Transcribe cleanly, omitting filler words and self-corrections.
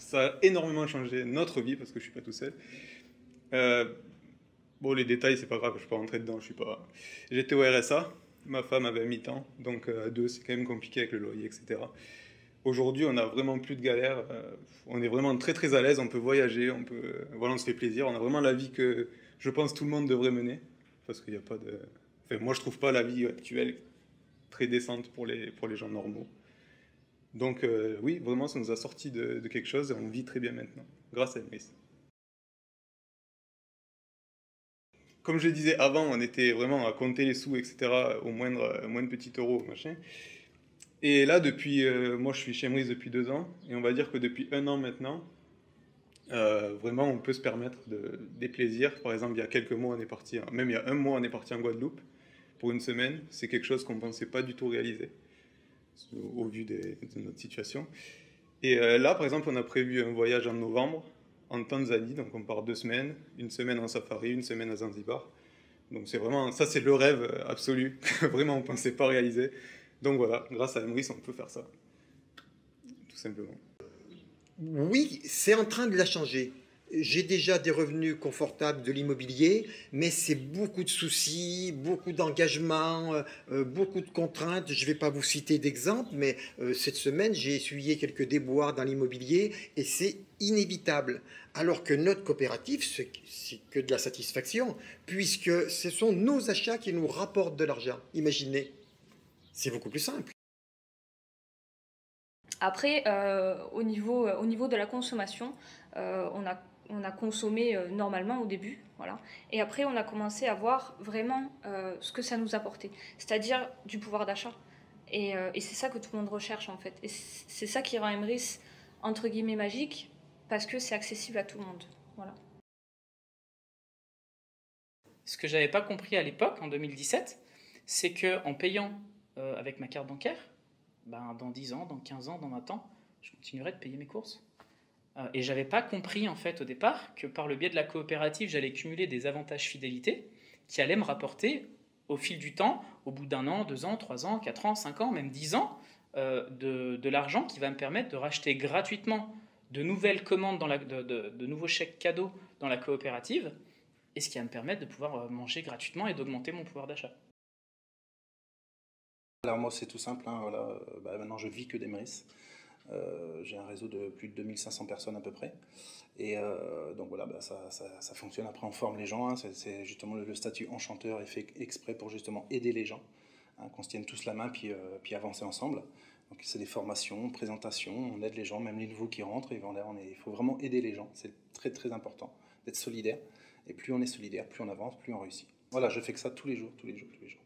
ça a énormément changé notre vie, parce que je suis pas tout seul. Euh, bon, les détails, c'est pas grave, je peux pas rentrer dedans, je suis pas... J'étais au RSA, ma femme avait un mi-temps, donc à deux, c'est quand même compliqué avec le loyer, etc. Aujourd'hui, on a vraiment plus de galères, on est vraiment très très à l'aise, on peut voyager, voilà, on se fait plaisir, on a vraiment la vie que je pense tout le monde devrait mener, parce qu'il n'y a pas de... Enfin, moi, je trouve pas la vie actuelle très décente pour les gens normaux. Donc oui, vraiment, ça nous a sorti de quelque chose et on vit très bien maintenant, grâce à Emrys. Comme je le disais avant, on était vraiment à compter les sous, etc., au moindre petit euro, machin. Et là, moi je suis chez Emrys depuis 2 ans, et on va dire que depuis un an maintenant, vraiment on peut se permettre des plaisirs. Par exemple, il y a quelques mois, on est parti, même il y a un mois, on est parti en Guadeloupe pour une semaine. C'est quelque chose qu'on ne pensait pas du tout réaliser, au vu de notre situation. Et là, par exemple, on a prévu un voyage en novembre en Tanzanie, donc on part 2 semaines, une semaine en safari, une semaine à Zanzibar. Donc c'est vraiment, ça c'est le rêve absolu, que vraiment on ne pensait pas réaliser. Donc voilà, grâce à Emrys, on peut faire ça, tout simplement. Oui, c'est en train de la changer. J'ai déjà des revenus confortables de l'immobilier, mais c'est beaucoup de soucis, beaucoup d'engagements, beaucoup de contraintes. Je ne vais pas vous citer d'exemples, mais cette semaine, j'ai essuyé quelques déboires dans l'immobilier et c'est inévitable. Alors que notre coopérative, c'est que de la satisfaction, puisque ce sont nos achats qui nous rapportent de l'argent. Imaginez, c'est beaucoup plus simple. Après, au niveau de la consommation, on a consommé normalement au début, voilà. Et après, on a commencé à voir vraiment ce que ça nous apportait, c'est-à-dire du pouvoir d'achat. Et c'est ça que tout le monde recherche en fait. Et c'est ça qui rend Emrys entre guillemets magique, parce que c'est accessible à tout le monde. Voilà. Ce que j'avais pas compris à l'époque, en 2017, c'est que en payant avec ma carte bancaire, ben, dans 10 ans, dans 15 ans, dans 20 ans, je continuerai de payer mes courses. Et j'avais pas compris en fait au départ que par le biais de la coopérative, j'allais cumuler des avantages fidélité qui allaient me rapporter au fil du temps, au bout d'un an, 2 ans, 3 ans, 4 ans, 5 ans, même 10 ans, de l'argent qui va me permettre de racheter gratuitement de nouvelles commandes, de nouveaux chèques cadeaux dans la coopérative, et ce qui va me permettre de pouvoir manger gratuitement et d'augmenter mon pouvoir d'achat. Alors moi c'est tout simple, hein, voilà, maintenant je vis que d'Emrys. J'ai un réseau de plus de 2500 personnes à peu près. Et donc voilà, ça fonctionne. Après on forme les gens, hein, c'est justement le statut enchanteur est fait exprès pour justement aider les gens, hein, qu'on se tienne tous la main puis avancer ensemble. Donc c'est des formations, présentations, on aide les gens, même les nouveaux qui rentrent, il faut vraiment aider les gens, c'est très très important d'être solidaire. Et plus on est solidaire, plus on avance, plus on réussit. Voilà, je fais que ça tous les jours, tous les jours, tous les jours.